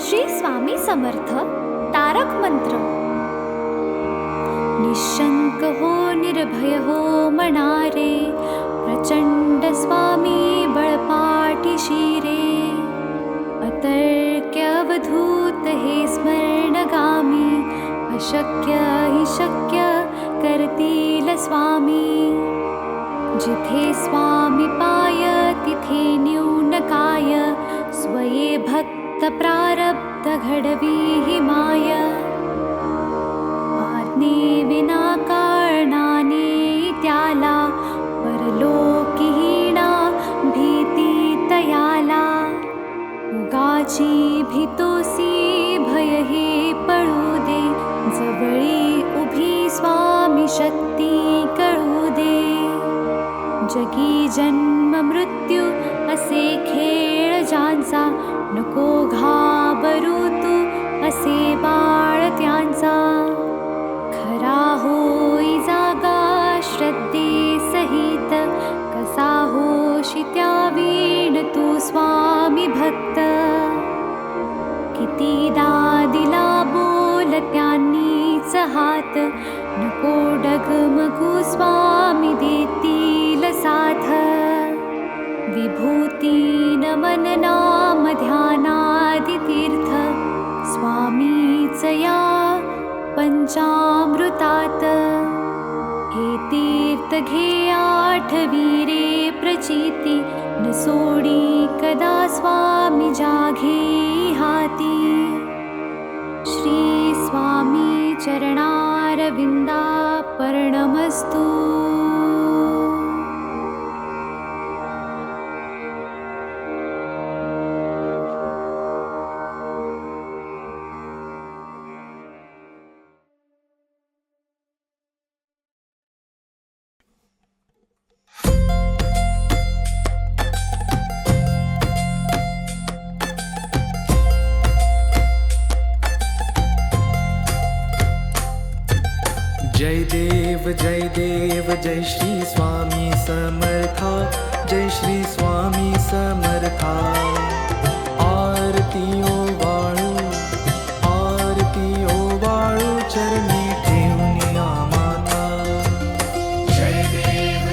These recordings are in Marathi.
श्री स्वामी समर्थ तारक मंत्र। निशंक हो निर्भय हो मनारे, प्रचंड स्वामी बळपाठी शिरे। अतर्क्य अवधूत हे स्मरणगामी, अशक्य हि शक्य करतील स्वामी। जिथे स्वामी पाय तिथे न्यून काय, स्वये भक्त प्रारब्ध घडवी हि माय। आज्ञे विना कारणाने त्याला, परलोकीहीणा भीती तयाला। उगाची भीतोसी भय हे पळू दे, जवळी उभी स्वामी शक्ती कळू दे। जगी जन्म मृत्यू असे खेळ ज्यांचा, नको घाबरू तू असे बाळ त्यांचा। खरा होई जागा श्रद्धे सहित, कसा होशी त्या वीण तू स्वामी भक्त। कितीदा दिला बोल त्यांनीच हात, नको डगमगू स्वामी देतील साथ। विभूती नमन नाम ध्यानादि तीर्थ, स्वामीच या पंचामृतात। हे तीर्थ घे आठवी रे प्रचिती, न सोडी कदा स्वामी जाघे हाती। श्री स्वामी चरणारविंदा पर्णमस्तु। जय देव जय श्री स्वामी समर्था, जय श्री स्वामी समर्था। आरती ओ वाळू चरणी ठेवून माता। जय देव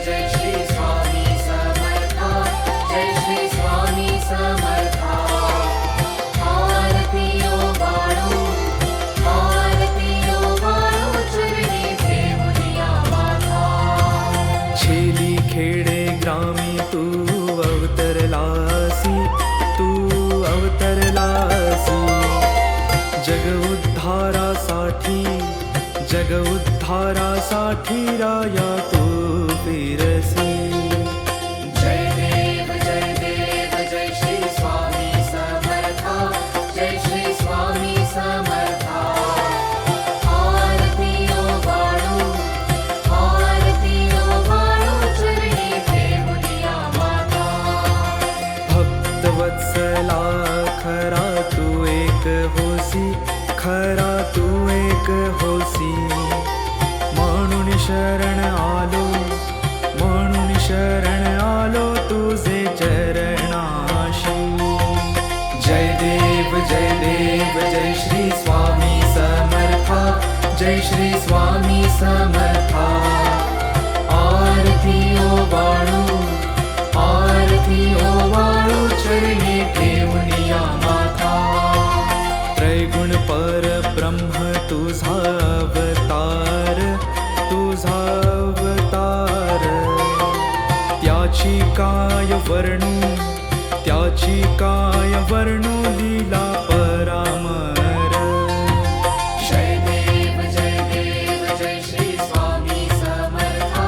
जय श्री स्वामी समर्था, जय श्री स्वामी समर्था। आरती ओ वाळू चरणी ठेवून माता। छेली खेडे ग्रामी तू अवतरलासी, जग उद्धारासाठी राया तू फिरसी। जय देव जय श्री स्वामी समर्था, जय श्री स्वामी समर्था। आरती ओ वाळू चरणी ठेवून माता। भक्तवत्सला खरा तू एक होसी, खरा तू एक होसी। म्हणून शरण आलो तुझे चरणाशी। जय देव जय श्री स्वामी समर्था, जय श्री स्वामी समर्था। आरती ओ वाळू चरणी ठेवून माता। त्रैगुण परब्रह्म तुझा अवतार, त्याची काय वर्णू लीला परामर। जय देव जय श्री स्वामी समर्था,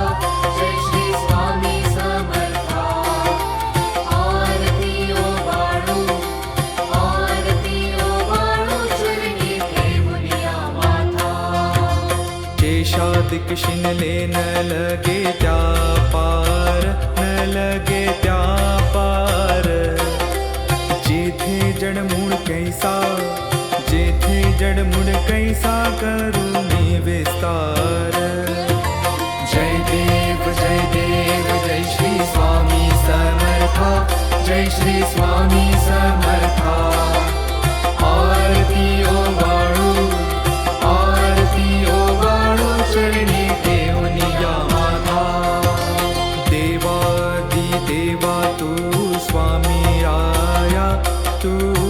जय श्री स्वामी समर्था। आरती ओ वाळू चरणी ठेवून माता। केशादिक शिनले न लगे त्या पार, जेथे जडमूळ कैसा करुणी विस्तार। जय देव जय श्री स्वामी समर्था, जय श्री स्वामी समर्था।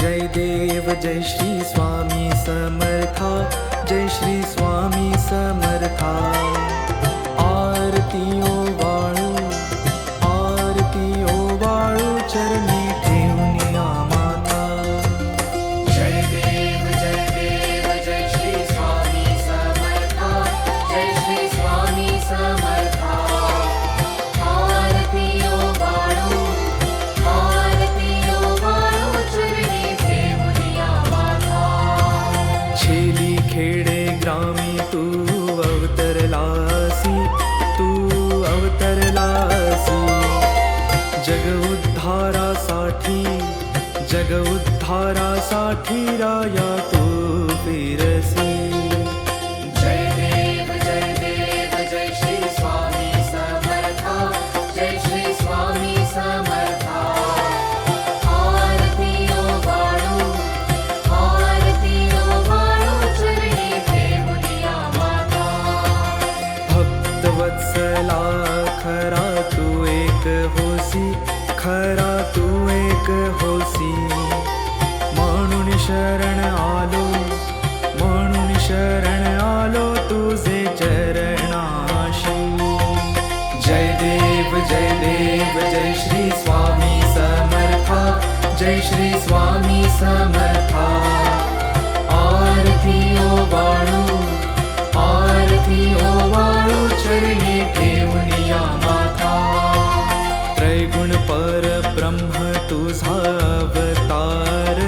जय देव जय श्री स्वामी समर्था, जय श्री स्वामी समर्था. आरती ओवाळू चरणी ठेवूनिया माता. जय देव जय श्री स्वामी समर्था, जय श्री स्वामी समर्था. आरती ओवाळू चरणी ठेवूनिया माता. छेली खेडे ग्रामी तू अवतरलासी, तू अवतरलासी. जग उद्धारासाठी राया तू फिरसी. जय देव जय श्री स्वामी समर्था, जय श्री स्वामी समर्था. आरती ओवाळू चरणी ठेवूनिया माता. भक्तवत्सला खरा तू एक होसी, खरा तू एक होसी. म्हणून शरण आलो तुझे चरणाशी. जय देव जय श्री स्वामी समर्था, जय श्री स्वामी समर्था. आरती ओवाळू चरणी ठेवूनिया माता. त्रैगुण परब्रह्म तुझा अवतार,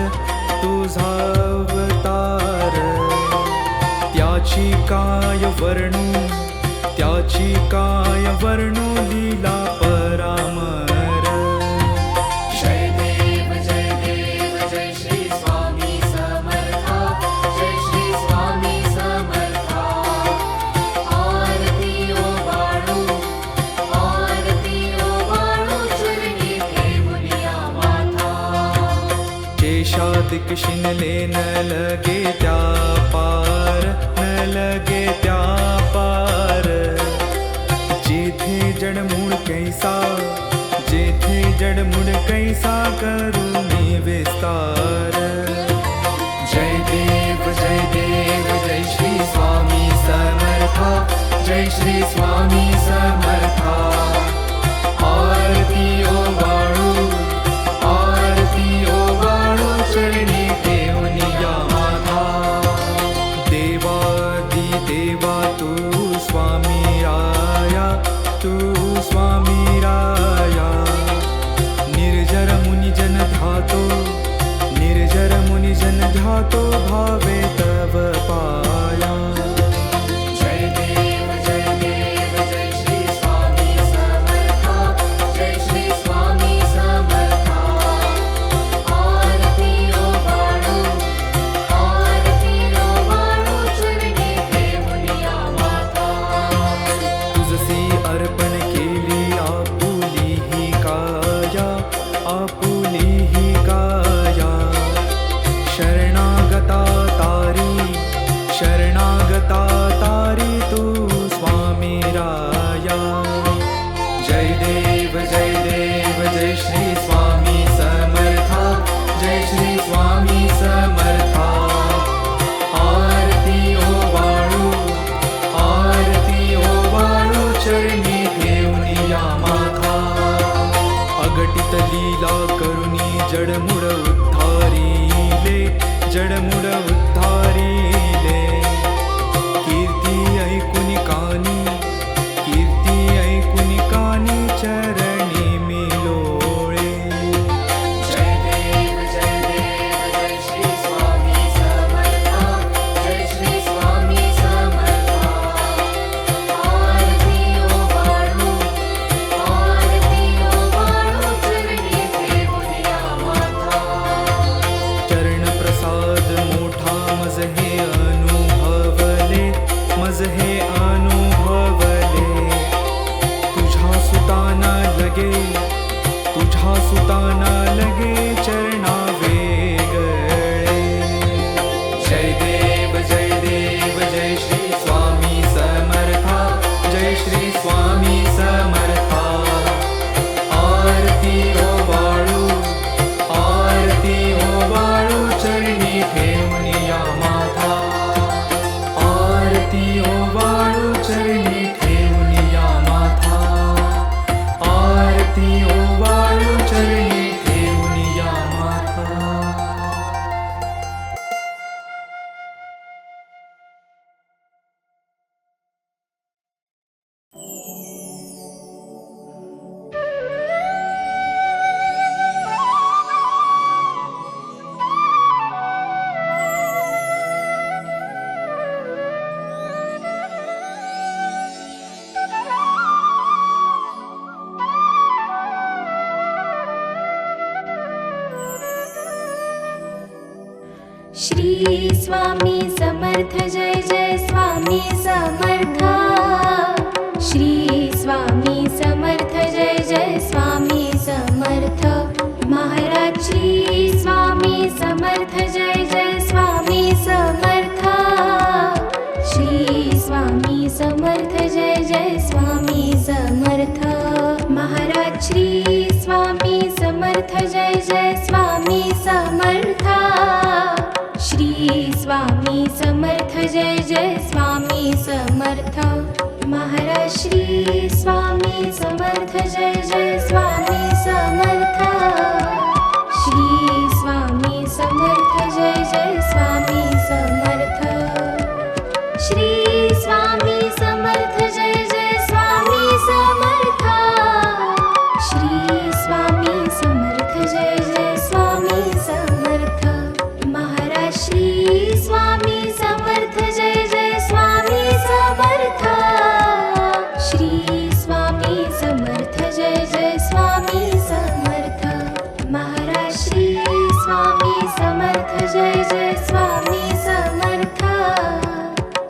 त्याची काय वर्णू लीला परामर. जय देव जय श्री स्वामी समर्था, जय श्री स्वामी समर्था. आरती ओवाळू चरणी ठेवूनिया माता. केशादिक शिनले न लगे त्या पार, न लगे त्या पार. जेथे जडमूळ कैसा करुणी विस्तार. जय देव जय श्री स्वामी समर्था, जय श्री स्वामी समर्था. आरती ओवाळू चरणी ठेवूनिया माता. देवादी देवा तू स्वामी राया, तू स्वामी राया. निर्जर मुनिजन ध्यातो भावे तव पाया. जय देव जय श्री स्वामी समर्था, जय श्री स्वामी समर्था. आरती ओवाळू चरणी ठेवूनिया माता. तुझसी अर्पण केली आपुली ही काया, आपुली ही काया. शरणागता तारी तू स्वामी राया. जय देव जय श्री स्वामी समर्था, जय श्री स्वामी समर्था. आरती ओवाळू चरणी ठेवूनिया माता. अगटित लीला करुणी जडमुड उद्धारिले. कीर्ती ऐकुनी कानी चरणी मिलोळे. जय देव जय श्री स्वामी समर्था, जय श्री स्वामी समर्था. आरती ओवाळू चरणी ठेवूनिया माता. चरण प्रसाद श्री स्वामी समर्थ जय जय स्वामी समर्थ श्री स्वामी समर्थ जय जय स्वामी समर्थ महाराज श्री स्वामी समर्थ जय जय स्वामी समर्थ श्री स्वामी समर्थ जय जय स्वामी समर्थ महाराज श्री स्वामी समर्थ जय जय स्वामी समर्थ श्री स्वामी समर्थ जय जय स्वामी समर्थ महाराज श्री स्वामी समर्थ जय जय स्वामी समर्थ श्री स्वामी समर्थ जय जय स्वामी समर्थ श्री स्वामी समर्थ जय जय स्वामी समर्थ श्री स्वामी समर्थ जय जय स्वामी समर्थ महाराज श्री स्वामी समर्थ जय जय स्वामी समर्थ श्री स्वामी समर्थ जय जय स्वामी समर्थ महाराज श्री स्वामी समर्थ जय जय स्वामी समर्थ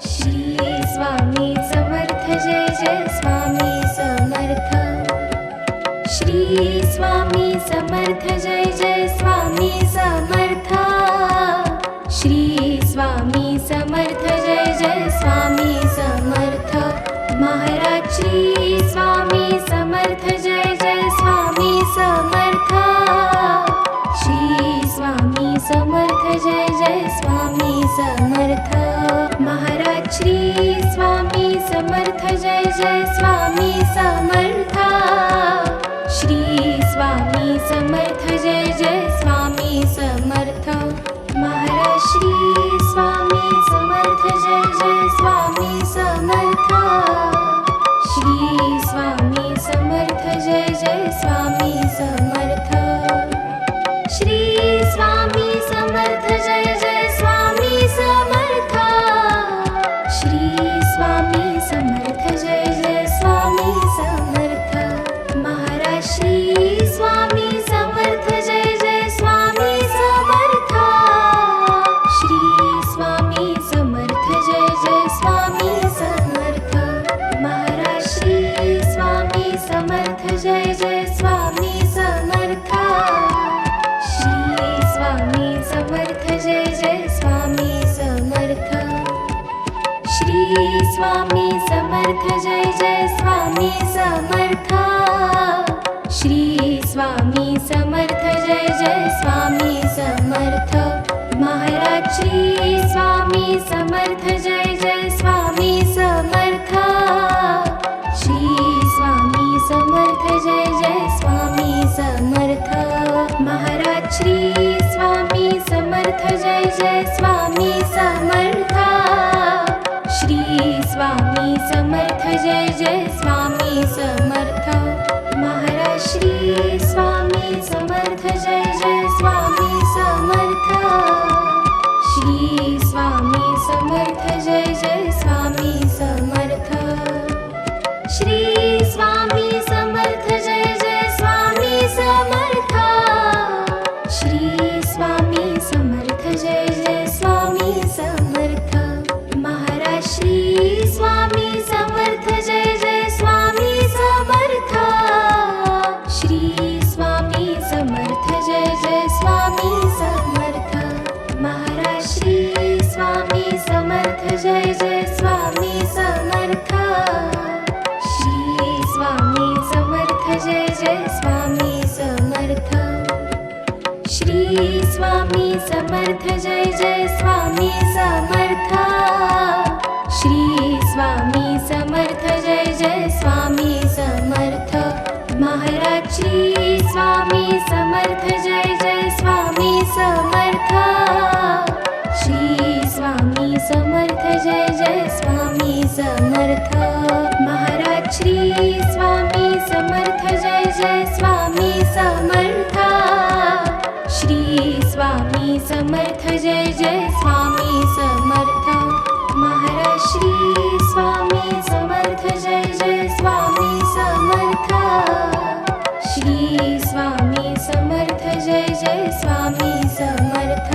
श्री स्वामी समर्थ जय जय स्वामी समर्थ श्री स्वामी समर्थ जय जय स्वामी समर्थ श्री स्वामी समर्थ जय जय स्वामी समर्थ महाराज श्री स्वामी समर्थ जय जय स्वामी समर्थ श्री स्वामी समर्थ जय जय स्वामी समर्थ महाराज श्री स्वामी समर्थ जय जय स्वामी समर्थ श्री स्वामी समर्थ जय जय स्वामी समर्थ महाराज श्री स्वामी समर्थ जय जय स्वामी समर्थ श्री स्वामी समर्थ जय जय स्वामी समर्थ श्री स्वामी समर्थ जय जय स्वामी समर्थ श्री स्वामी समर्थ जय जय स्वामी समर्थ महाराज श्री स्वामी समर्थ जय जय स्वामी समर्थ श्री स्वामी समर्थ जय जय स्वामी समर्थ महाराज श्री स्वामी समर्थ जय जय स्वामी समर्थ श्री स्वामी समर्थ जय जय स्वामी समर्थ श्री स्वामी समर्थ जय जय स्वामी समर्थ श्री स्वामी समर्थ जय जय स्वामी समर्थ महाराज श्री स्वामी समर्थ जय जय स्वामी समर्थ श्री स्वामी समर्थ जय जय स्वामी समर्थ महाराज श्री स्वामी समर्थ जय जय स्वामी समर्थ श्री स्वामी समर्थ जय जय स्वामी समर्थ महाराज श्री स्वामी समर्थ जय जय स्वामी समर्थ श्री स्वामी समर्थ जय जय स्वामी समर्थ श्री स्वामी समर्थ जय जय स्वामी समर्थ श्री स्वामी समर्थ जय जय स्वामी समर्थ महाराज श्री स्वामी समर्थ जय जय स्वामी समर्थ श्री स्वामी समर्थ जय जय स्वामी समर्थ महाराज श्री स्वामी समर्थ जय जय स्वामी समर्थ श्री स्वामी समर्थ जय जय स्वामी समर्थ श्री स्वामी समर्थ जय जय स्वामी समर्थ श्री स्वामी समर्थ जय जय स्वामी समर्थ महाराज श्री स्वामी समर्थ जय जय स्वामी समर्थ श्री स्वामी समर्थ जय जय स्वामी समर्थ महाराज श्री स्वामी समर्थ जय जय स्वामी समर्थ श्री स्वामी समर्थ जय जय स्वामी समर्थ महाराज श्री स्वामी समर्थ जय जय स्वामी समर्थ श्री स्वामी समर्थ जय जय स्वामी समर्थ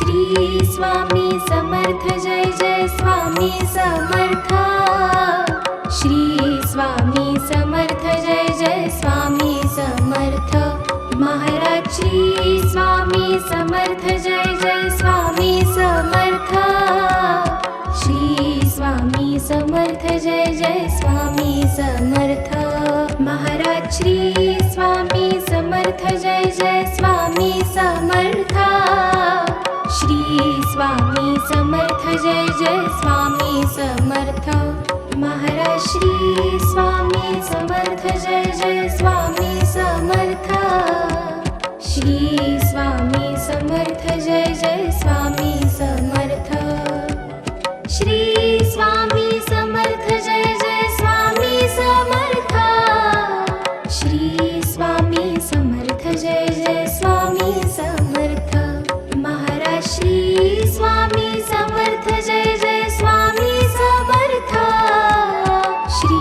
श्री स्वामी समर्थ जय जय स्वामी समर्थ श्री स्वामी समर्थ जय जय स्वामी समर्थ महाराज श्री स्वामी समर्थ जय जय स्वामी समर्थ श्री स्वामी समर्थ जय जय स्वामी समर्थ महाराज श्री स्वामी समर्थ जय जय स्वामी समर्थ श्री स्वामी समर्थ जय जय स्वामी समर्थ महाराज श्री स्वामी समर्थ जय जय स्वामी समर्थ श्री स्वामी समर्थ जय जय स्वामी समर्थ श्री स्वामी समर्थ जय जय स्वामी समर्थ श्री स्वामी समर्थ जय जय स्वामी समर्थ महाराज श्री स्वामी समर्थ जय जय स्वामी समर्थ श्री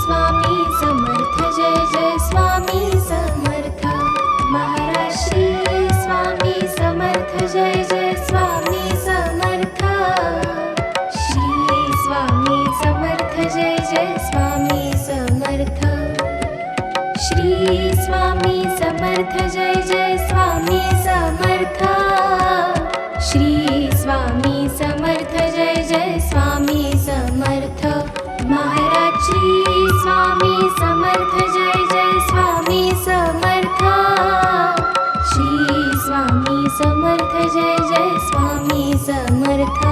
स्वामी समर्थ जय जय स्वामी समर्थ महाराज श्री स्वामी समर्थ जय जय स्वामी समर्थ श्री स्वामी समर्थ जय जय स्वामी समर्थ श्री स्वामी समर्थ जय जय स्वामी समर्थ श्री स्वामी समर्थ जय जय स्वामी समर्थ महाराज श्री स्वामी समर्थ जय जय स्वामी समर्थ श्री स्वामी समर्थ जय जय स्वामी समर्थ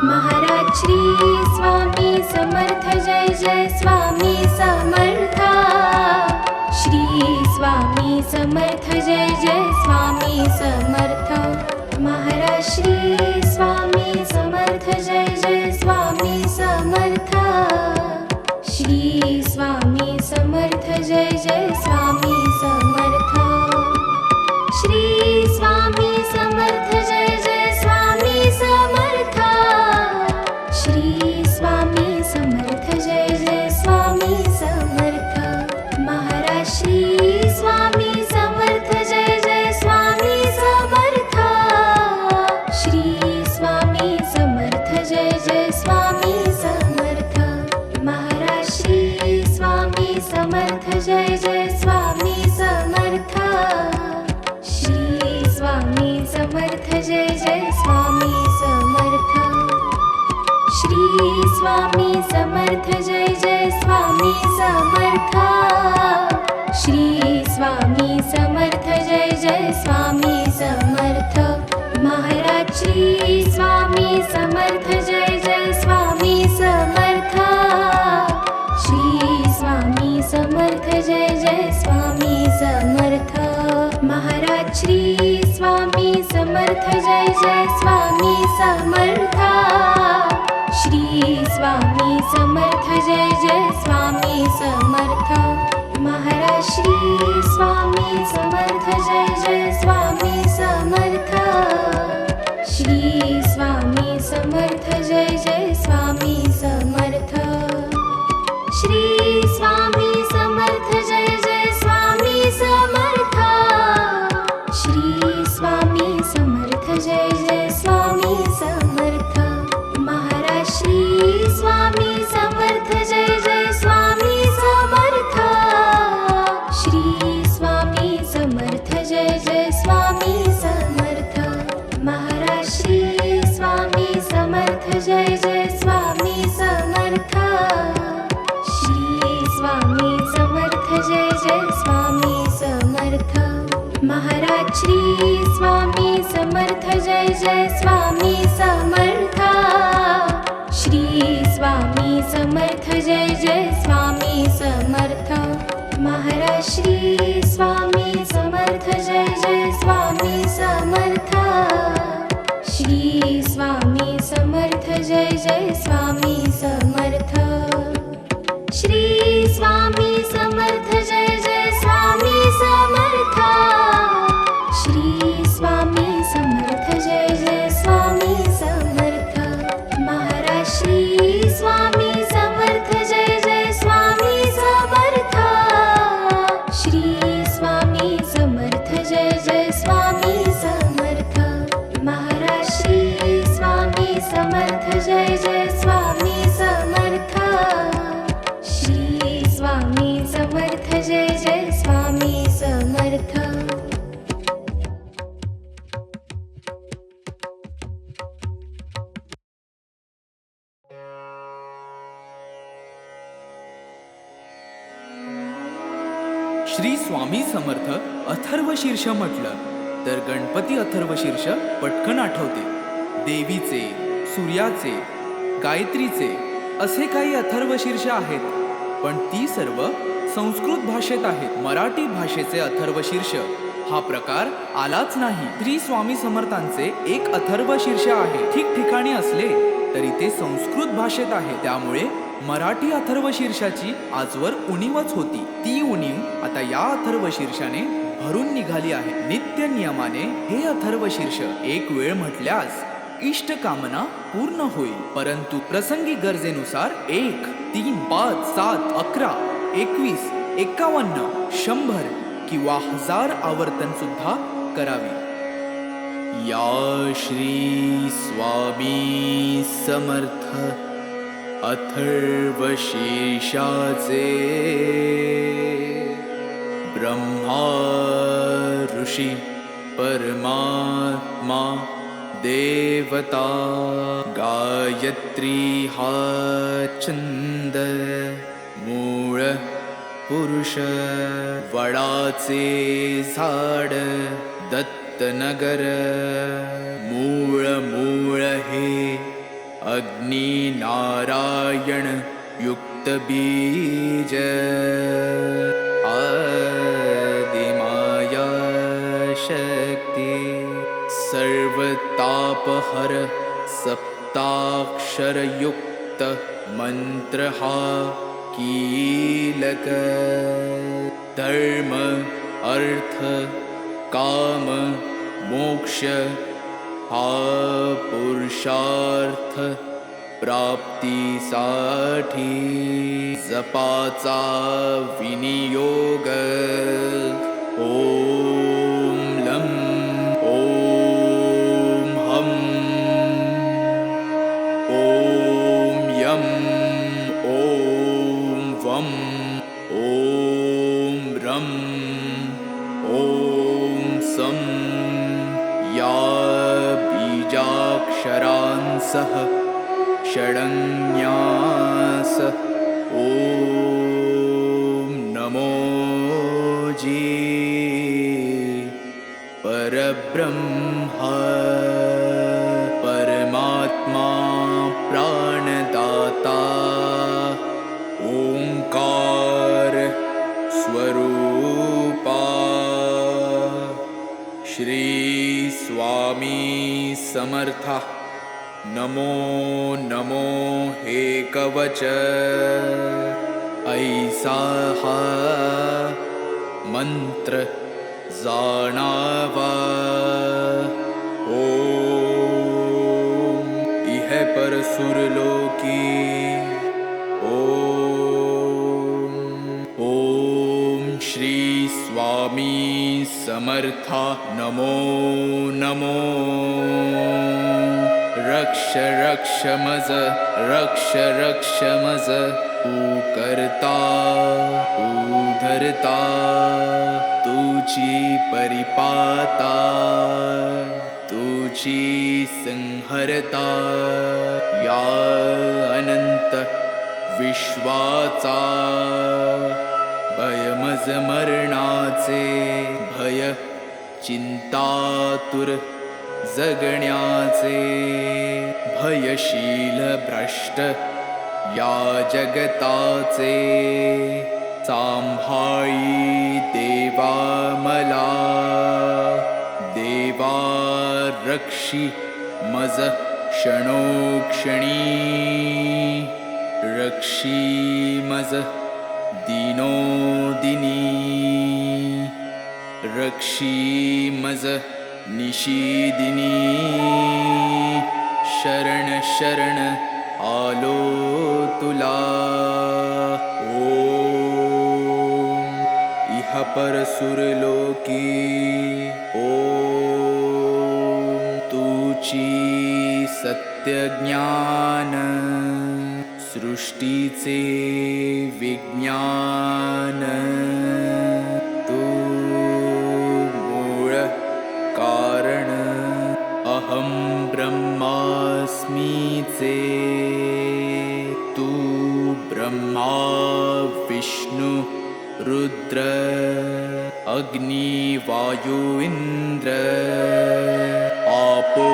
महाराज श्री स्वामी समर्थ जय जय स्वामी समर्थ श्री स्वामी समर्थ जय जय स्वामी समर्थ महाराज श्री स्वामी समर्थ जय जय स्वामी समर्थ श्री स्वामी समर्थ जय जय स्वामी समर्थ श्री स्वामी समर्थ जय जय स्वामी समर्थ श्री स्वामी समर्थ जय जय स्वामी समर्थ महाराज श्री स्वामी समर्थ जय जय स्वामी समर्थ श्री स्वामी समर्थ जय जय स्वामी समर्थ महाराज श्री स्वामी समर्थ जय जय स्वामी समर्थ श्री स्वामी समर्थ जय जय स्वामी समर्थ श्री स्वामी समर्थ जय जय स्वामी समर्थ श्री स्वामी समर्थ जय जय स्वामी समर्थ महाराज श्री स्वामी समर्थ जय जय स्वामी समर्थ श्री स्वामी समर्थ जय जय स्वामी समर्थ महाराज श्री स्वामी समर्थ जय जय स्वामी समर्थ श्री स्वामी समर्थ जय जय स्वामी समर्थ महाराज श्री स्वामी समर्थ जय जय स्वामी समर्थ श्री स्वामी समर्थ जय जय स्वामी समर्थ श्री स्वामी समर्थ जय जय स्वामी समर्थ श्री स्वामी समर्थ जय जय स्वामी समर्थ महाराज श्री स्वामी समर्थ जय जय स्वामी समर्थ श्री स्वामी समर्थ जय जय स्वामी समर्थ महाराज श्री स्वामी समर्थ जय जय स्वामी समर्थ श्री स्वामी समर्थ जय जय स्वामी समर्थ महाराज श्री स्वामी समर्थ जय जय स्वामी समर्थ श्री स्वामी समर्थ जय जय स्वामी समर्थ महाराज श्री स्वामी समर्थ जय जय स्वामी समर्थ श्री स्वामी समर्थ जय जय स्वामी समर्थ श्री स्वामी समर्थ जय जय स्वामी समर्थ श्री स्वामी समर्थ जय जय स्वामी समर्थ महाराज श्री स्वामी समर्थ जय जय स्वामी समर्थ श्री स्वामी समर्थ जय जय स्वामी समर्थ महाराज श्री स्वामी समर्थ अथर्वशीर्ष म्हटलं तर गणपती अथर्वशीर्ष पटकन आठवते. देवीचे, सूर्याचे, गायत्रीचे असे काही अथर्वशीर्ष आहेत, पण ती सर्व संस्कृत भाषेत आहेत. मराठी भाषेचे अथर्वशीर्ष हा प्रकार आलाच नाही. श्री स्वामी समर्थांचे एक अथर्वशीर्ष आहे. ठिकठिकाणी असले तरी ते संस्कृत भाषेत आहे. त्यामुळे मराठी अथर्वशीर्षाची आजवर उणीवच होती. ती उणीव आता या अथर्वशीर्षाने भरून निघाली आहे. नित्य नियमाने हे अथर्वशीर्ष एक वेळ म्हटल्यास इष्ट कामना पूर्ण होईल. परंतु प्रसंगी गरजेनुसार 1, 3, 5, 7, 11, 21, 51, 100 किंवा 1000 आवर्तन सुद्धा करावी. या श्री स्वामी समर्थ अथर्वशीर्षाचे ब्रह्मा ऋषी परमात्मा देवता गायत्री हा छंद मूळ पुरुष वडाचे झाड दत्तनगर मूळ मूळ हे अग्नी नारायण युक्त बीज आदिमाया शक्ती सर्व तापहर सप्ताक्षर युक्त मंत्र हा कीलक धर्म अर्थ काम मोक्ष हा पुरुषार्थ प्राप्तीसाठी जपाचा विनियोग. ओम लं ओम हम ओम यम ओम वम ओम रम ओम सम या बीजाक्षरांसह षडन्यास ओम नमो जी परब्रह्मा परमात्मा प्राणदाता ओंकार स्वरूपा श्री स्वामी समर्था. नमो नमो हे कवच ऐसा हा मंत्र जाणावा. ओम इह पर सुरलोकी ओम ओम श्री स्वामी समर्था. नमो नमो रक्ष रक्ष मज रक्ष रक्ष मज तू करता तू धरता तुझी परिपाता तुझी संहरता या अनंत विश्वाचा भयमज मरणाचे भय चिंतातुर जगण्याचे भयशील भ्रष्ट या जगताचे सांभाळी देवा मला देवा रक्षी मज क्षणोक्षणी रक्षी मज दिनोदिनी रक्षी मज निशिदिनी शरण शरण आलो तुला. ओम इह पर सुरलोकी ओम तुची सत्य ज्ञान सृष्टीचे विज्ञान तू मूळ कारण अहं ब्रह्मास्मीचे तू ब्रह्मा विष्णु रुद्र अग्नि वायु इन्द्र आपो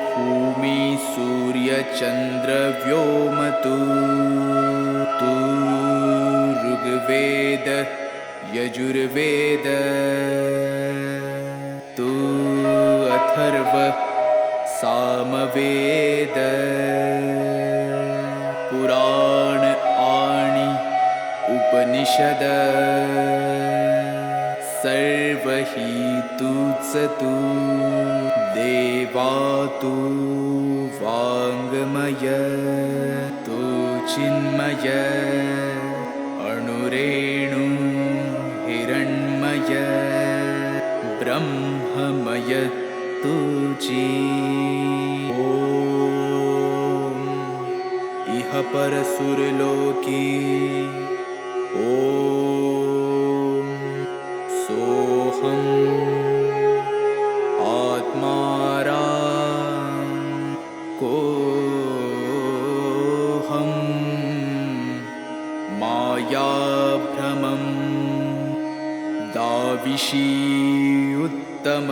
भूमि सूर्य चन्द्र व्योमतु तु ऋग्वेद यजुर्वेद तु अथर्व सामवेद पुराण आणि उपनिषद सर्व हि तूच तू देवा तू वाङ्मय तू चिन्मय अणुरेणु हिरण्मय ब्रह्ममय तुझी ॐ इह परसुरलोकी ॐ सोऽहम् आत्मारा कोऽहं मायाभ्रमं दाविषी उत्तम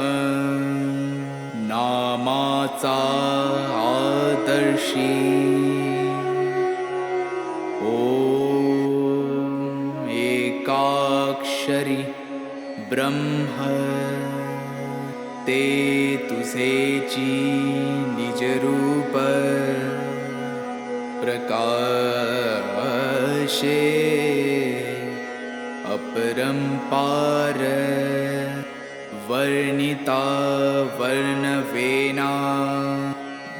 नामाचा आदर्शी ॐ एकाक्षरी ब्रह्म ते तुझेची निजरूप प्रकाशे अपरंपार वर्णिता वर्णवेना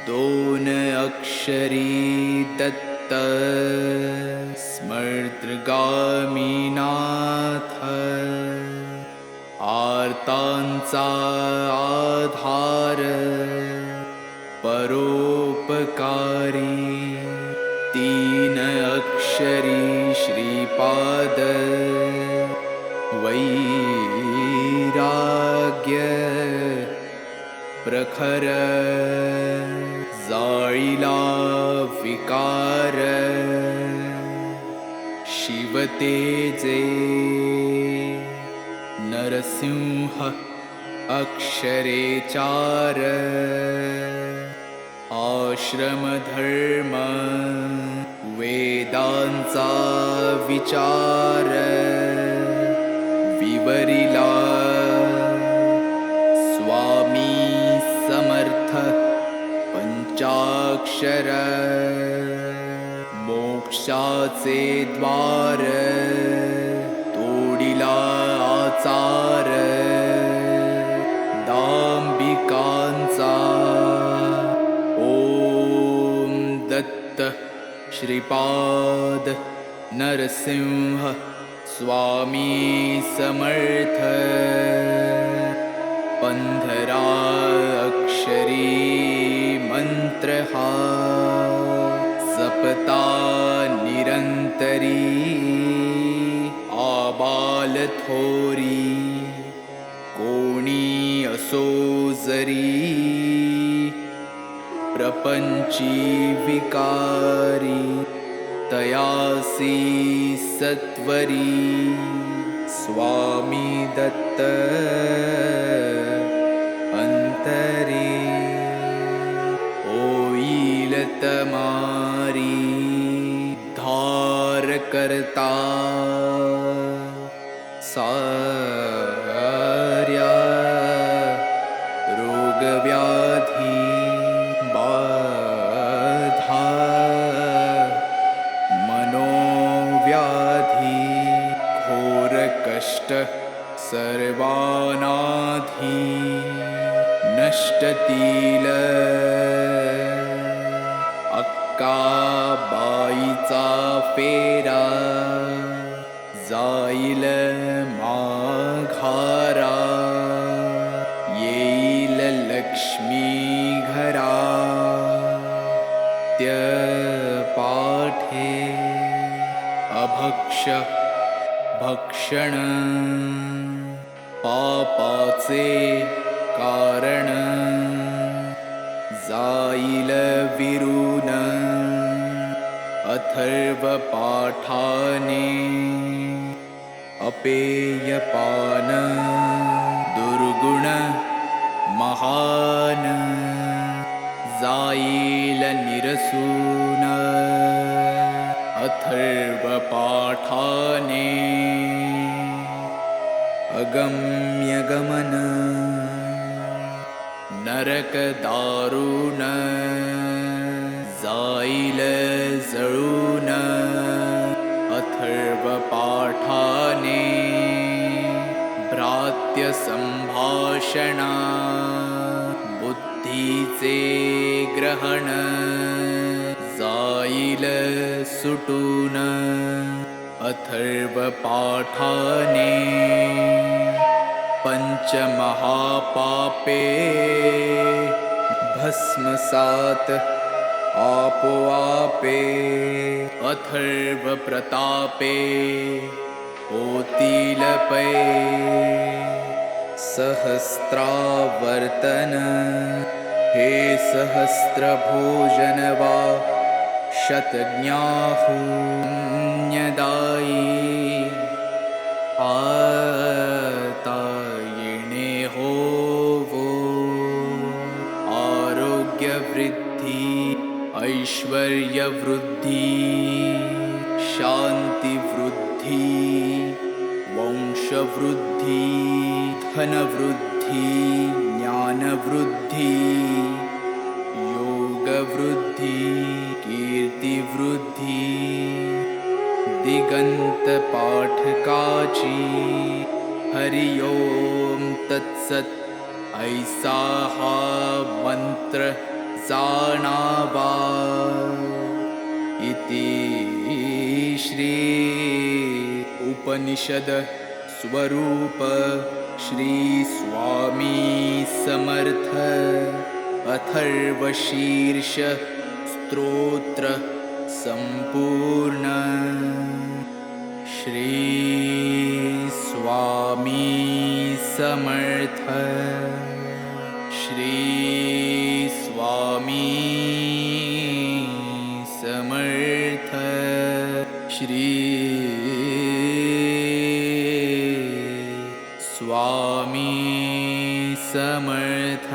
दोन अक्षरी दत्त स्मर्तृगामीनाथ आर्तांचा आधार परोपकारी तीन अक्षरी श्रीपाद वैराग्य प्रखर जाळीला विकार शिवतेजे नरसिंह अक्षरे चार आश्रमधर्म वेदांचा विचार विवरिला स्वामी समर्थ पंचाक्षर मोक्षाचे द्वार तोडिला आचार दांबिकांचा ओम दत्त श्रीपाद नरसिंह स्वामी समर्थ 15 अक्षरी मंत्र हा सपता निरंतरी आबाल थोरी कोणी असो जरी प्रपंची विकारी तयासी सत्वरी स्वामी दत्त अंतरी होईल तमारी धार करता सार्या रोगव्याधी बाधा मनोव्याधी घोर कष्ट सर्वानाधी नष्टतील अक्काबाईचा फेरा जाईल माघारा येईल लक्ष्मी घरा त्य पाठे अभक्ष भक्षण पापाचे कारण जाईल विरून अथर्व पाठाने अपेयपान दुर्गुण महान जाईल निरसून अथर्व पाठाने अगम्य गमन नरक दारुण जाईल जळून अथर्व पाठाने भ्रात्य संभाषणा बुद्धीचे ग्रहण जाईल सुटून अथर्व पाठाने पंचमहापापे भस्मसात आपोआपे अथर्व प्रतापे होतील पै सहस्त्रावर्तन हे सहस्र भोजन वा शतज्ञाहुन्यदायी आता येणे होवो आरोग्य वृद्धी ऐश्वर्य वृद्धी शांती वृद्धी वंश वृद्धी धन वृद्धी ज्ञान वृद्धी योग वृद्धी कीर्ति वृद्धी दिगंत पाठकाची हरि ओम तत्सत ऐसा हा मंत्र जाणावा इति श्री उपनिषद स्वरूप श्री स्वामी समर्थ अथर्वशीर्ष स्तोत्र संपूर्ण श्री स्वामी समर्थ श्री स्वामी समर्थ श्री स्वामी समर्थ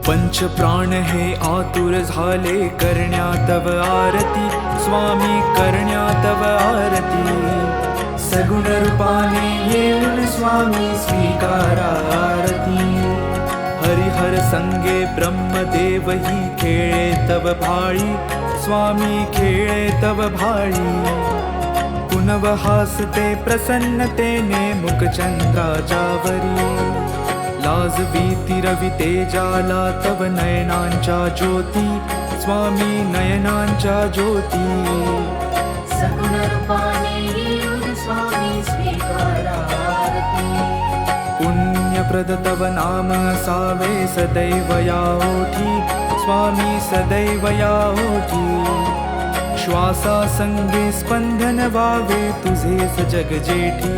पंच प्राण हे आतुर झाले करण्या तव आरती स्वामी करण्या तव आरती सगुण रूपाने येऊन स्वामी स्वीकारा आरती हरिहर संगे ब्रह्मदेव ही खेळे तव भाळी स्वामी खेळे तव भाळी पुनव हासते प्रसन्नतेने मुखचंद्राच्यावरी लाज भीती रवी तेजाला तव नयनांच्या ज्योती स्वामी नयनांच्या ज्योती सगुण रूपाने येऊन स्वामी स्वीकारा आरती पुण्यप्रद तव नाम असावे सदैव या ओठी स्वामी सदैव या ओठी श्वासा संगे स्पंदन व्हावे तुझेच जग जेठी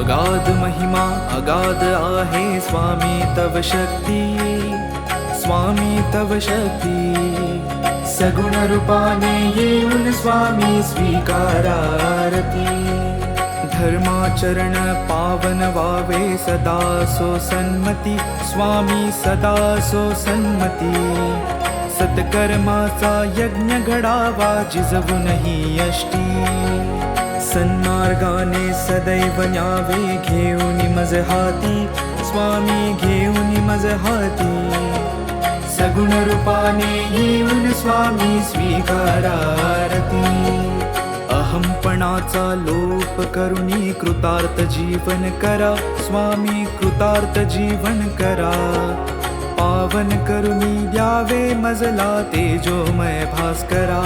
अगाध महिमा अगाध आहे स्वामी तव शक्ती स्वामी तव शक्ती सगुण रूपाने येऊन स्वामी स्वीकारा आरती धर्माचरण पावन व्हावे सदा सो सन्मती स्वामी सदा सो सन्मती सत्कर्माचा यज्ञ घडावा जिजवूनही यष्टी सन्मार्गाने सदैव न्यावे घेऊन मज हाती स्वामी घेऊन मज हाती सगुण रूपाने येऊन स्वामी स्वीकारा आरती अहंपणाचा लोप करुणी कृतार्थ जीवन करा स्वामी कृतार्थ जीवन करा पावन करुणी द्यावे मजला तेजोमय भास्करा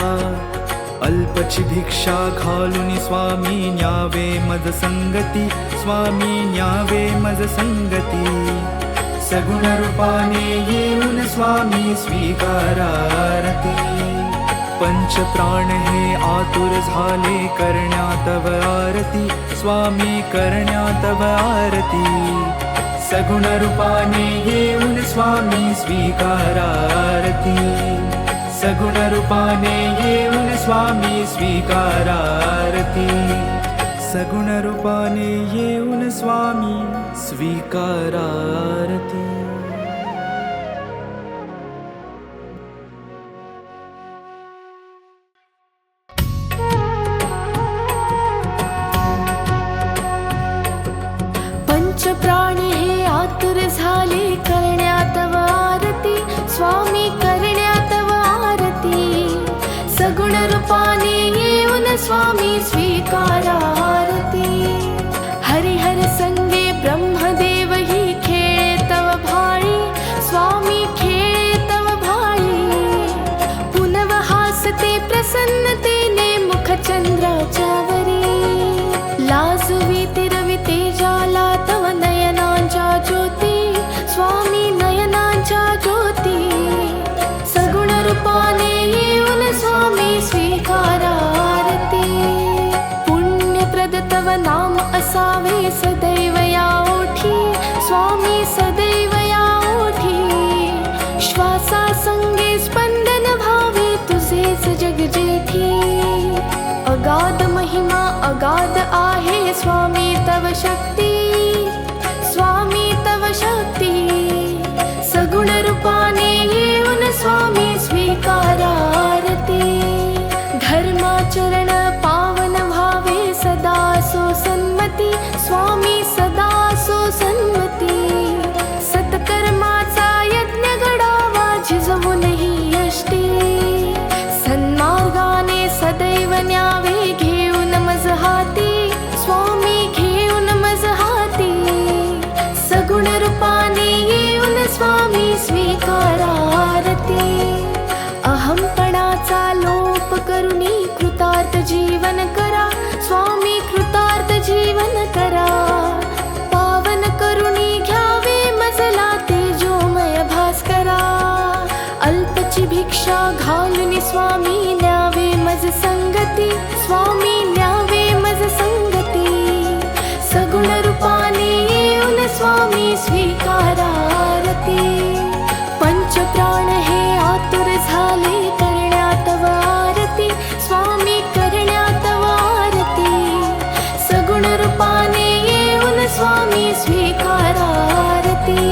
अल्पची भिक्षा घालून स्वामी न्यावे मज संगती स्वामी न्यावे मज संगती सगुण रूपाने येऊन स्वामी स्वीकारा आरती पंचप्राण हे आतुर झाले करण्या तव आरती, स्वामी करण्या तव आरती. सगुण रूपाने येऊन स्वामी स्वीकारा आरती, सगुण रूपाने येऊन स्वामी स्वीकारा आरती, सगुण रूपाने येऊन स्वामी स्वीकारा आरती. पंचप्राणी हे आतुर झाले करण्या तव आरती, स्वामी करण्या तव आरती. सगुण रूपाने येऊन स्वामी स्वीकारा आरती. हरिहर संगे ब्रह्मदेव ही खेळे तव भाळी, स्वामी खेळे तव भाळी. पुनव हासते प्रसन्नतेने मुख चंद्राच्या वरी. लाजवी तिरवी तेजाला तव नयनांच्या ज्योती, स्वामी नयनांच्या ज्योती. सगुण रूपाने येऊन स्वामी स्वीकारा आरती. पुण्यप्रद तव नाम असावे सदैव या ओठी, स्वामी सदैव या ओठी. श्वासा संगे स्पंदन भावे तुझेच जग जेठी. अगाध महिमा अगाध आहे स्वामी तव शक्ती, स्वामी तव शक्ती. सगुण रूपाने येऊन स्वामी स्वीकारा आरती. धर्माचरण पावन भावे सदा सो सन्मती, स्वामी सदा सो सन्मती. सत्कर्माचा यज्ञ घडावा झिजवूनही यष्टी. सन्मार्गाने सदैव न्यावे घेऊन मज हाती, स्वामी घेऊन मज हाती. सगुण रूपाने येऊन स्वामी स्वीकारा आरती. अहंपणाचा लोप करुणी कृतार्थ जीवन करा, स्वामी कृतार्थ जीवन करा. पावन करुणी घ्यावे मजला तेजोमय भास्करा. अल्पची भिक्षा घालून स्वामी न्यावे मज संगती, स्वामी न्यावे मज संगती. सगुण रूपाने येऊन स्वामी स्वीकारा आरती. पंचप्राण हे आतुर झाले करण्या तव आरती, स्वामी करण्या तव आरती. सगुण रूपाने येऊन स्वामी स्वीकारा आरती.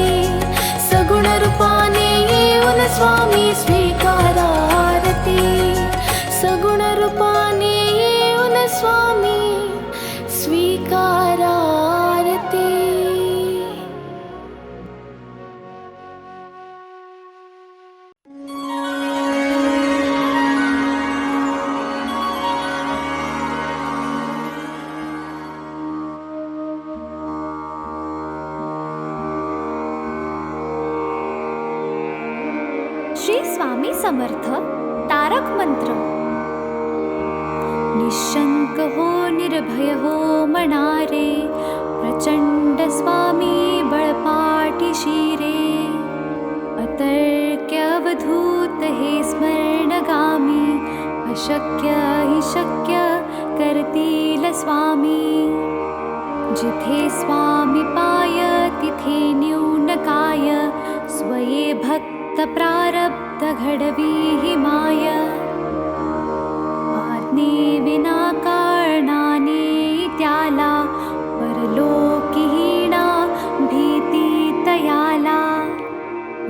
सगुण रूपाने येऊन स्वामी स्वीकारा आरती. सगुण रूपाने येऊन स्वामी स्वीकारा आरती. श्री स्वामी समर्थ तारक मंत्र. निशंक हो निर्भय हो मनारे, प्रचंड स्वामी बळपाटी शिरे. अतर्क्य अवधूत हे स्मरणगामी, अशक्य हि शक्य करतील स्वामी. जिथे स्वामी पाय तिथे न्यून काय, स्वये भक्त प्रारब्ध घडवी हि माय. आज्ञे विना कारणाने त्याला, परलोकीहीणा भीती तयाला.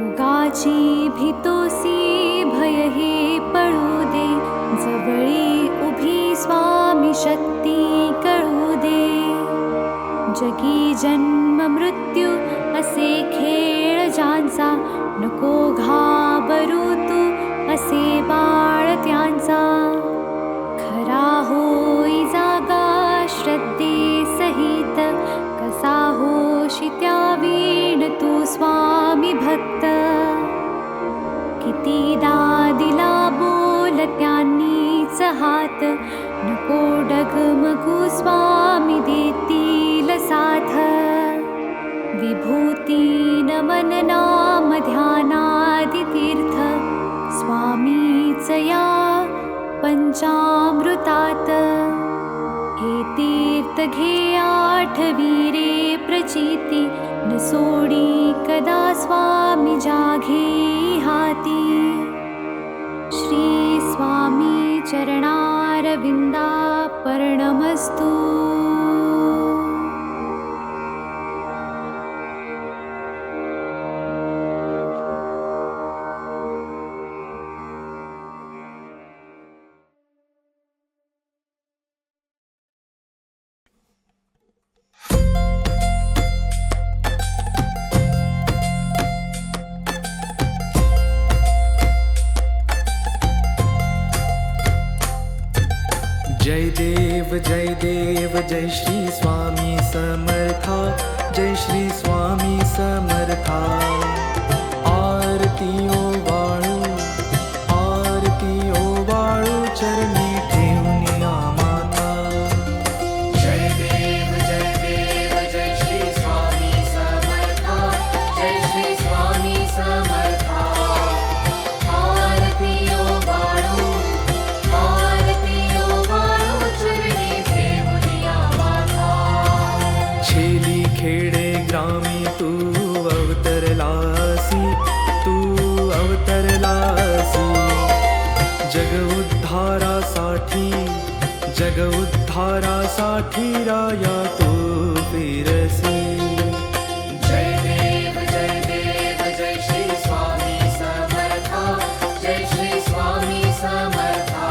उगाची भीतोसी भय हे पळू दे, जवळी उभी स्वामी शक्ती कळू दे. जगी जन्म मृत्यू असे खेळ ज्यांचा, नको घाबरू तू असे बाळ त्यांचा. खरा होई जागा श्रद्धे सहित, कसा होशी त्या वीण तू स्वामी भक्त. कितीदा दिला बोल त्यांनीच हात, नको डगमगू स्वामी देतील साथ. विभूती नमन नाम ध्यानादि तीर्थ, स्वामीच या पंचामृतात हे तीर्थ घे आठवीरे प्रचिती न सोडी कदा स्वामी जाघे हाती श्री स्वामी चरणारविंदा पर्णमस्तु जय देव जय श्री स्वामी समर्था जय श्री स्वामी समर्था आरती ओवाळू चरणी ठेवून माता जय देव जय श्री स्वामी समर्था जय श्री स्वामी समर्था आरती ओवाळू चरणी ठेवूनिया माता छेली खेडे ग्रामी तू अवतरलासी जग उद्धारासाठी राया तू फिरसी जय देव जय श्री स्वामी समर्था जय श्री स्वामी समर्था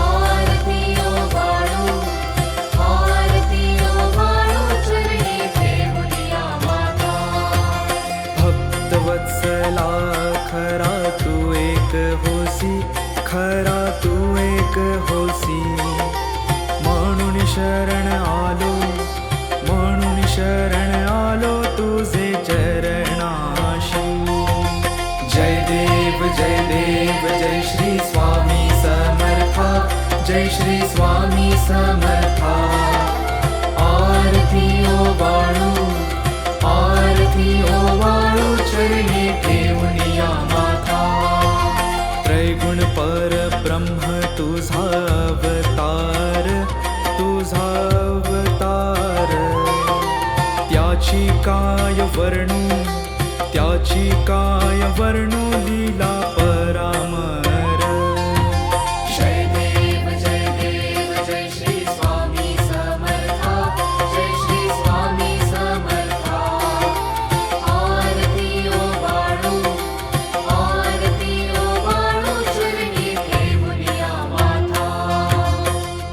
आरती ओवाळू चरणी ठेवूनिया माता भक्तवत्सला खरा तू एक होसी म्हणून शरण आलो तुझे चरणाशी जय देव जय श्री स्वामी समर्था जय श्री स्वामी समर्था आरती ओवाळू चरणी ठेवूनिया माता त्रैगुण परब्रह्म तुझा अवतार त्याची काय वर्णू लीला परामर जय देव जय श्री स्वामी समर्था जय श्री स्वामी समर्था आरती ओवाळू चरणी ठेवूनिया माता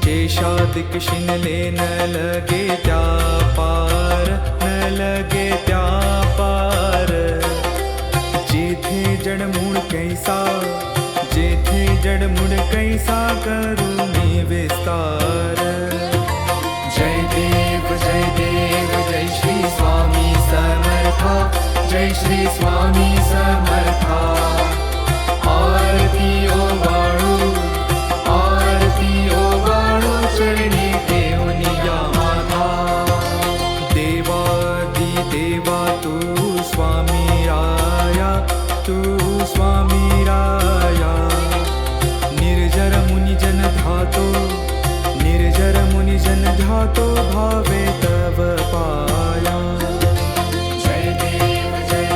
केशादिक शिनले न लगे त्या पार जेथे जडमूळ कैसा करुणी विस्तार जय देव जय श्री स्वामी समर्था जय श्री स्वामी समर्था आरती ओवाळू चरणी ठेवूनिया माता देवा तू स्वामी राया निर्जर मुनिजन ध्यातो भावे तव पाया जय देव जय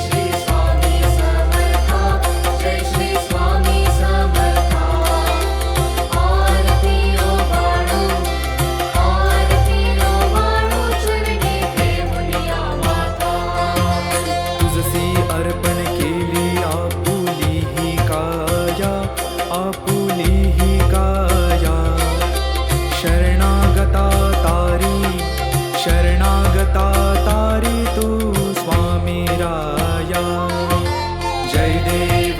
श्री स्वामी समर्था जय श्री स्वामी समर्था आरती ओवाळू चरणी ठेवूनिया माता तुझसी अर्पण केली आपुली ही काया शरणागता तारी तू स्वामी राया जय देव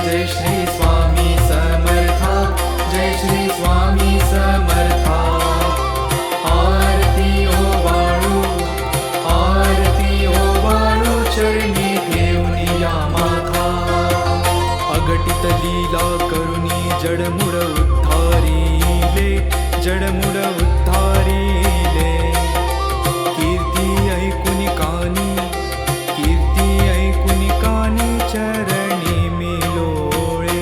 जय श्री स्वामी समर्था जय श्री स्वामी समर्था आरती ओवाळू चरणी ठेवूनिया माता अगटित लीला करुणी जडमुड उद्धारिले कीर्ती ऐकुनी कानी चरणी मिलोळे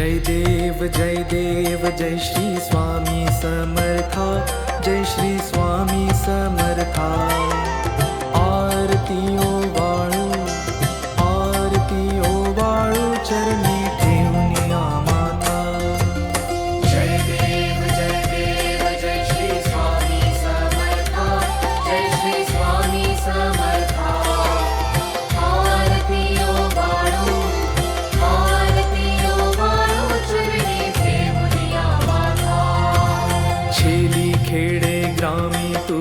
जय देव जय श्री स्वामी समर्था, जय श्री स्वामी समर्था. आरती ओवाळू चरणी ठेवून माता. जय देव जय श्री स्वामी समर्था, जय श्री स्वामी समर्था. आरती ओवाळू चरणी ठेवून माता. छेली खेडे ग्रामी तू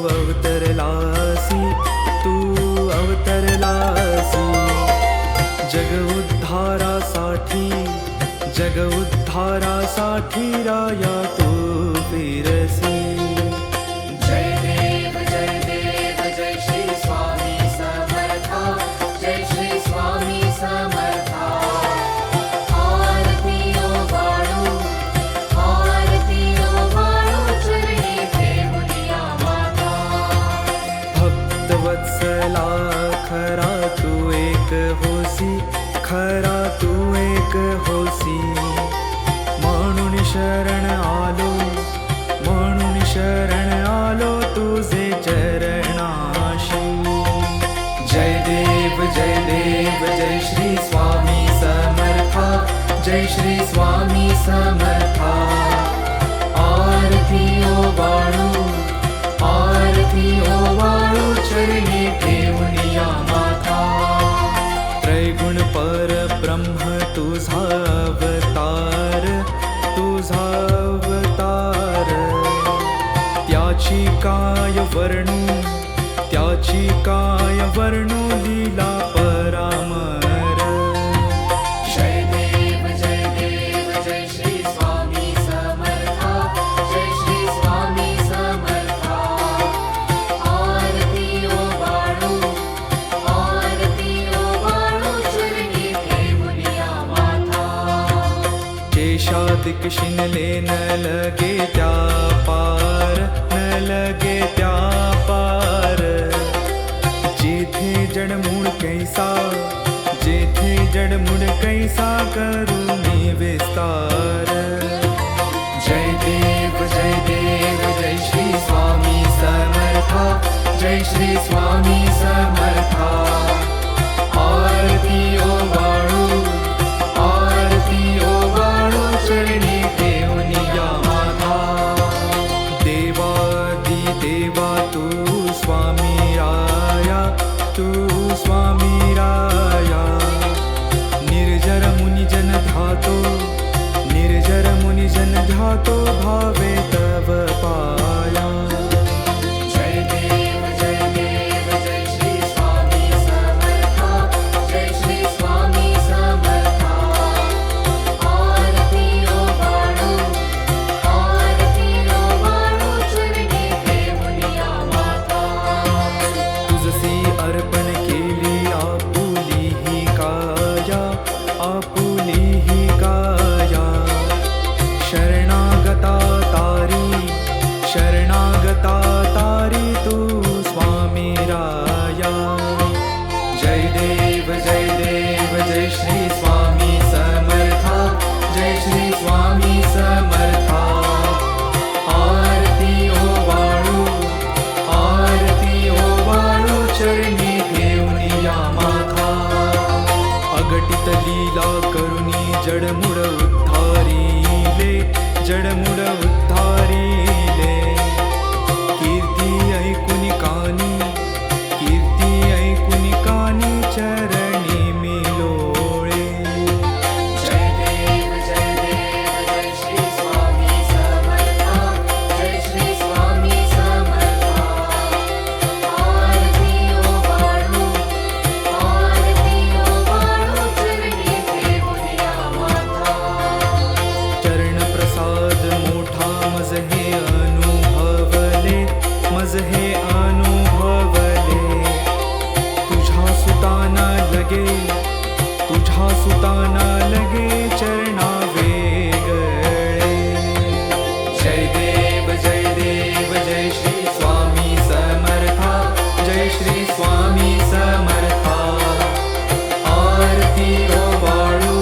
अवतरलासी, जग उद्धारासाठी राया तू फिरसी. जय देव जय श्री स्वामी समर्था, जय श्री स्वामी समर्था. आरती ओवाळू चरणी ठेवून माता. भक्तवत्सला खरा तू एक होसी, खरा तू एक होसी. म्हणून शरण आलो तुझे चरणाशी. जय देव जय श्री स्वामी समर्था, जय श्री स्वामी समर्था. आरती ओवाळू चरणी ठेवून माता. त्रैगुण परब्रह्म तुझा अवतार, त्याची काय वर्णू लीला परामर. जय देव जय श्री स्वामी समर्था, जय श्री स्वामी समर्था. आरती ओवाळू चरणी ठेवून माता. केशादिक शिनले न लगे त्या पार, जेथे जडमूळ कैसा करुणी विस्तार. जय देव जय श्री स्वामी समर्था, जय श्री स्वामी समर्था. आरती ओवाळू चरणी ठेवून माता. देवा तू स्वामी राया, निर्जर मुनिजन ध्यातो भावे तव पाया. जय देव जय श्री स्वामी समर्था, जय श्री स्वामी समर्था. आरती ओवाळू चरणी ठेवून माता. तुझसी अर्पण केली आपुली ही काया, शरणागता तारी तू स्वामी राया. जय देव जय श्री स्वामी समर्था, जय श्री स्वामी समर्था. आरती ओवाळू चरणी ठेवून माता. अगटित लीला करुणी जडमुड उद्धारिले, कीर्ती ऐकुनी कानी चरणी मिलोळे. जय देव जय श्री स्वामी समर्था, जय श्री स्वामी समर्था. आरती ओवाळू चरणी ठेवून माता. चरण प्रसाद मोठा मज हे अनुभवले. तुझ्या सुताना लगे चरणा वेगळे. जय देव जय श्री स्वामी समर्था, जय श्री स्वामी समर्था. आरती ओवाळू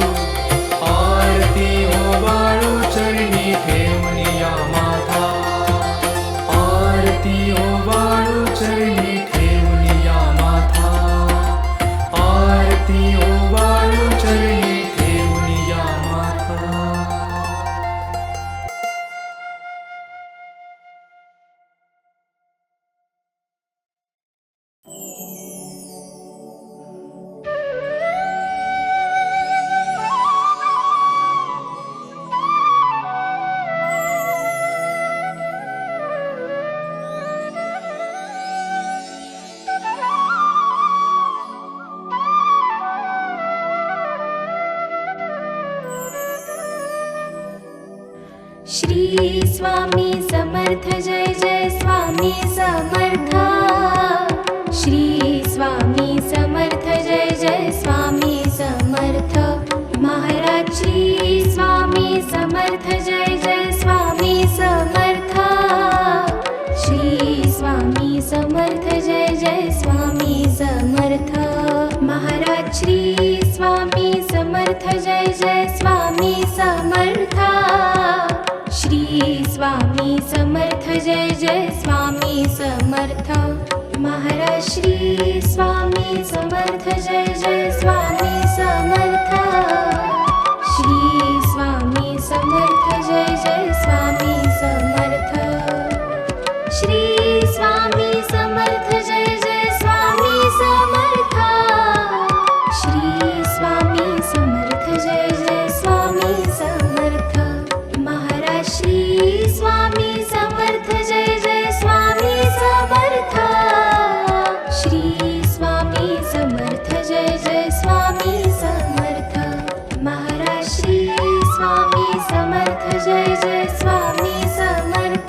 श्री स्वामी समर्थ जय जय स्वामी समर्थ श्री स्वामी समर्थ जय जय स्वामी समर्थ महाराज श्री स्वामी समर्थ जय जय स्वामी समर्थ श्री स्वामी समर्थ जय जय स्वामी समर्थ महाराज श्री स्वामी समर्थ जय जय स्वामी समर्थ श्री स्वामी समर्थ जय जय स्वामी समर्थ महाराज श्री स्वामी समर्थ जय जय स्वामी समर्थ श्री स्वामी समर्थ जय जय स्वामी समर्थ श्री स्वामी समर्थ जय जय स्वामी समर्थ श्री स्वामी समर्थ जय जय स्वामी समर्थ महाराज श्री स्वामी समर्थ जय जय स्वामी समर्थ श्री स्वामी समर्थ जय जय स्वामी समर्थ महाराज श्री स्वामी समर्थ जय जय स्वामी समर्थ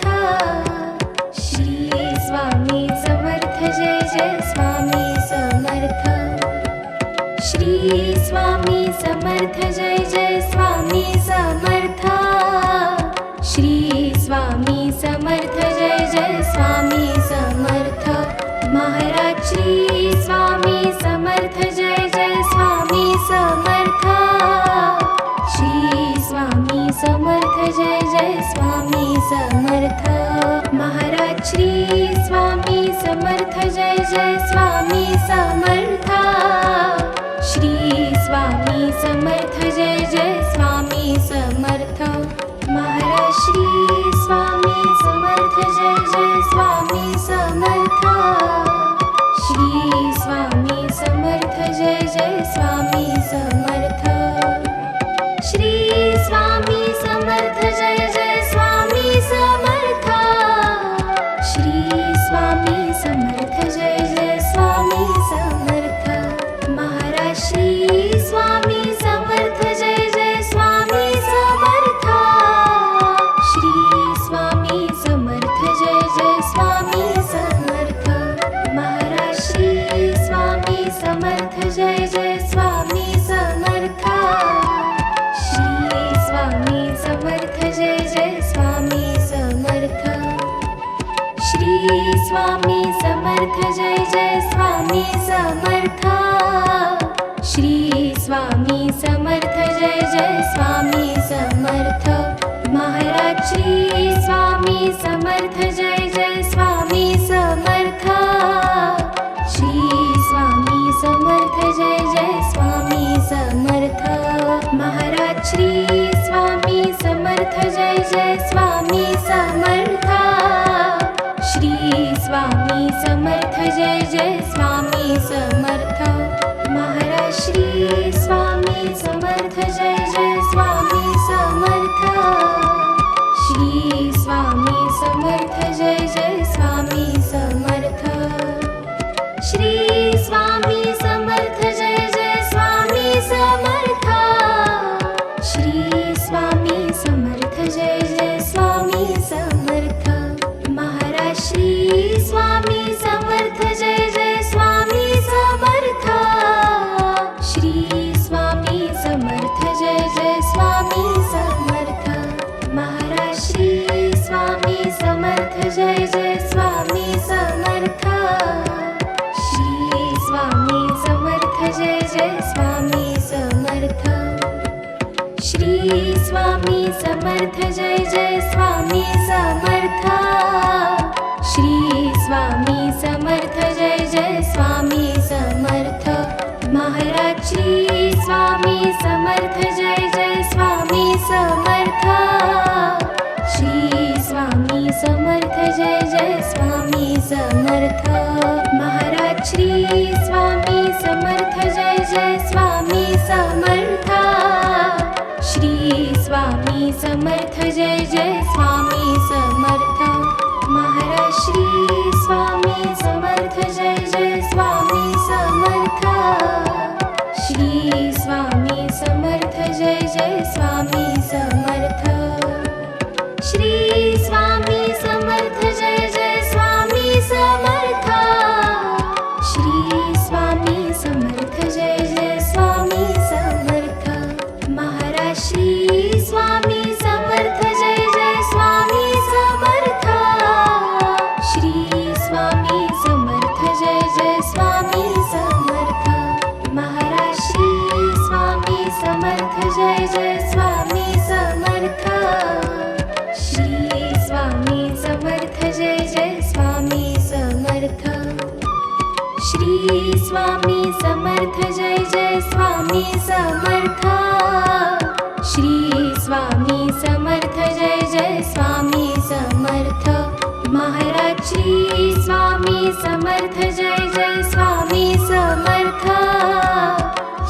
श्री स्वामी समर्थ जय जय स्वामी समर्थ श्री स्वामी समर्थ जय जय स्वामी समर्थ श्री स्वामी समर्थ जय जय स्वामी समर्थ महाराज श्री स्वामी समर्थ जय जय स्वामी समर्थ श्री स्वामी समर्थ जय जय स्वामी समर्थ महाराज श्री स्वामी समर्थ जय जय स्वामी समर्थ श्री स्वामी समर्थ जय जय स्वामी समर्थ महाराज श्री स्वामी समर्थ जय जय स्वामी समर्थ श्री स्वामी समर्थ जय जय स्वामी समर्थ श्री स्वामी समर्थ जय जय स्वामी समर्थ श्री स्वामी समर्थ जय जय स्वामी समर्थ महाराज श्री स्वामी समर्थ जय जय स्वामी समर्थ श्री स्वामी समर्थ जय जय स्वामी समर्थ महाराज श्री स्वामी समर्थ जय जय स्वामी समर्थ श्री स्वामी समर्थ जय जय स्वामी समर्थ श्री स्वामी समर्थ जय जय स्वामी समर्थ श्री स्वामी समर्थ जय जय स्वामी समर्थ महाराज श्री स्वामी समर्थ जय जय स्वामी समर्थ श्री स्वामी समर्थ जय जय स्वामी समर्थ महाराज श्री स्वामी समर्थ जय जय स्वामी समर्थ श्री स्वामी समर्थ जय जय स्वामी समर्थ महाराज श्री स्वामी समर्थ जय जय स्वामी समर्थ श्री स्वामी समर्थ जय जय स्वामी समर्थ श्री स्वामी समर्थ जय जय स्वामी समर्थ श्री स्वामी समर्थ जय जय स्वामी समर्थ महाराज श्री स्वामी समर्थ जय जय स्वामी समर्थ श्री स्वामी समर्थ जय जय स्वामी समर्थ महाराज श्री स्वामी समर्थ जय जय स्वामी समर्थ श्री स्वामी समर्थ जय जय स्वामी समर्थ श्री स्वामी समर्थ जय जय स्वामी समर्थ श्री स्वामी समर्थ जय जय स्वामी समर्थ महाराज श्री स्वामी समर्थ जय जय स्वामी समर्थ श्री स्वामी समर्थ जय जय स्वामी समर्थ महाराज श्री स्वामी समर्थ जय जय स्वामी समर्थ श्री स्वामी समर्थ जय जय स्वामी समर्थ महाराज श्री स्वामी समर्थ जय जय स्वामी समर्थ श्री स्वामी समर्थ जय जय स्वामी समर्थ समर्थ जय जय स्वामी समर्थ श्री स्वामी समर्थ जय जय स्वामी समर्थ श्री स्वामी समर्थ जय जय स्वामी समर्थ श्री स्वामी समर्थ जय जय स्वामी समर्थ महाराज श्री स्वामी समर्थ जय जय स्वामी समर्थ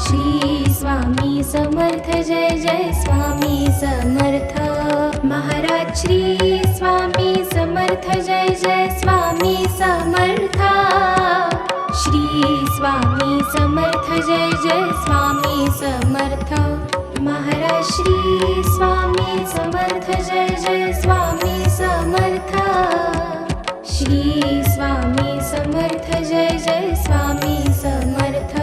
श्री स्वामी समर्थ जय जय स्वामी समर्थ महाराज श्री स्वामी समर्थ जय जय स्वामी समर्थ श्री स्वामी समर्थ जय जय स्वामी समर्थ महाराज श्री स्वामी समर्थ जय जय स्वामी समर्थ श्री स्वामी समर्थ जय जय स्वामी समर्थ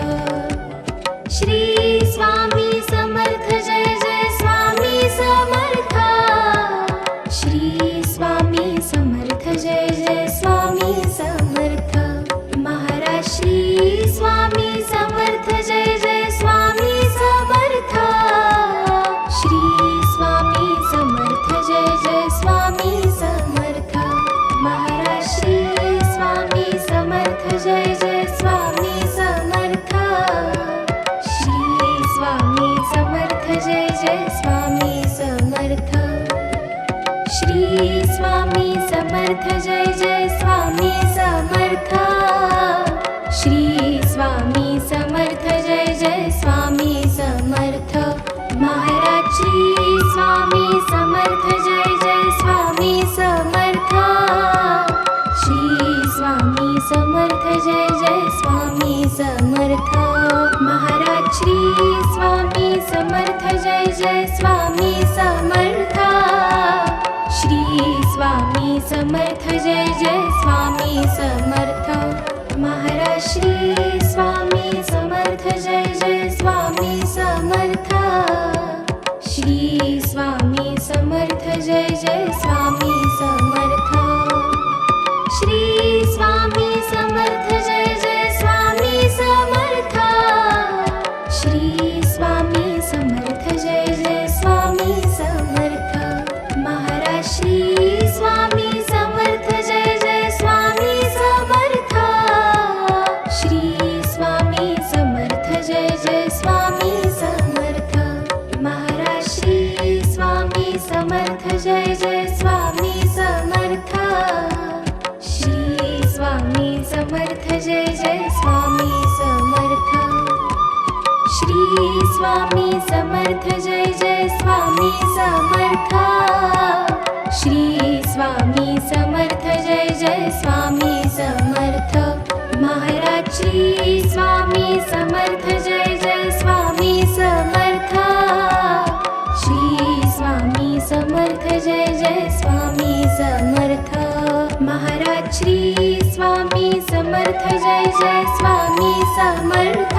श्री स्वामी समर्थ जय जय स्वामी समर्थ श्री स्वामी समर्थ जय जय स्वामी समर्थ महाराज श्री स्वामी समर्थ जय जय स्वामी समर्थ श्री स्वामी समर्थ जय जय स्वामी समर्थ महाराज श्री स्वामी समर्थ जय जय स्वामी समर्थ श्री स्वामी समर्थ जय जय स्वामी समर्थ श्री स्वामी समर्थ जय जय स्वामी समर्थ श्री स्वामी समर्थ जय जय स्वामी समर्थ महाराज श्री स्वामी समर्थ जय जय स्वामी समर्थ श्री स्वामी समर्थ जय जय स्वामी समर्थ महाराज श्री स्वामी समर्थ जय जय स्वामी समर्थ श्री स्वामी समर्थ जय जय स्वामी समर्थ महाराज श्री स्वामी समर्थ जय जय स्वामी समर्थ श्री स्वामी समर्थ जय जय स्वामी समर्थ श्री स्वामी समर्थ जय जय स्वामी समर्थ श्री स्वामी समर्थ जय जय स्वामी समर्थ महाराज श्री स्वामी समर्थ जय जय स्वामी समर्थ श्री स्वामी समर्थ जय जय स्वामी समर्थ महाराज श्री स्वामी समर्थ जय जय स्वामी समर्थ श्री स्वामी समर्थ जय जय स्वामी समर्थ श्री स्वामी समर्थ जय जय स्वामी समर्थ श्री स्वामी समर्थ जय जय स्वामी समर्थ महाराज श्री स्वामी समर्थ जय जय स्वामी समर्थ श्री स्वामी समर्थ जय जय स्वामी समर्थ महाराज श्री स्वामी समर्थ जय जय स्वामी समर्थ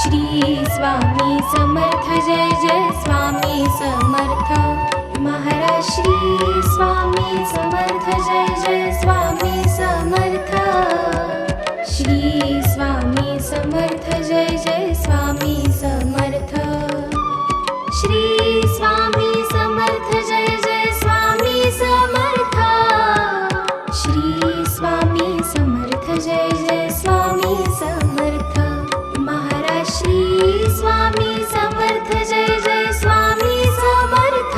श्री स्वामी समर्थ जय जय स्वामी समर्थ महाराज श्री स्वामी समर्थ जय जय स्वामी समर्थ श्री स्वामी समर्थ जय जय स्वामी समर्थ श्री स्वामी समर्थ जय जय स्वामी समर्थ श्री स्वामी समर्थ जय जय स्वामी समर्थ महाराज श्री स्वामी समर्थ जय जय स्वामी समर्थ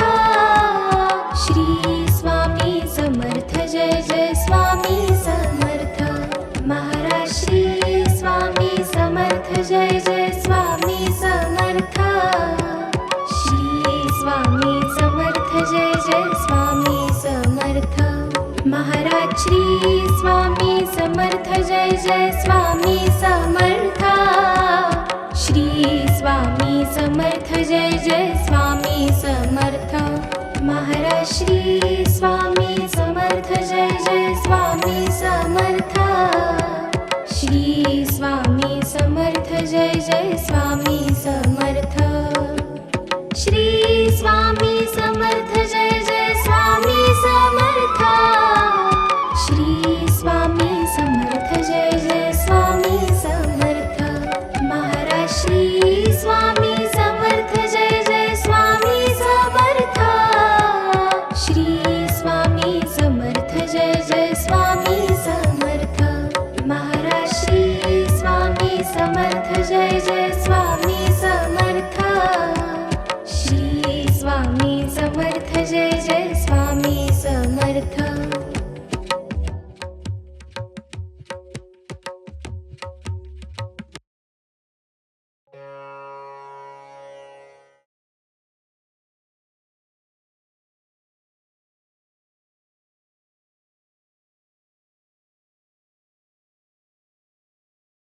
श्री स्वामी समर्थ जय जय स्वामी समर्थ महाराज श्री स्वामी समर्थ जय जय स्वामी समर्थ श्री स्वामी समर्थ जय जय स्वामी समर्थ महाराज श्री स्वामी समर्थ जय जय स्वामी समर्थ श्री स्वामी समर्थ जय जय स्वामी समर्थ महाराज श्री स्वामी समर्थ जय जय स्वामी समर्थ श्री स्वामी समर्थ जय जय स्वामी समर्थ श्री स्वामी समर्थ जय जय स्वामी समर्थ श्री स्वामी समर्थ जय जय स्वामी समर्थ महाराज श्री स्वामी समर्थ समर्थ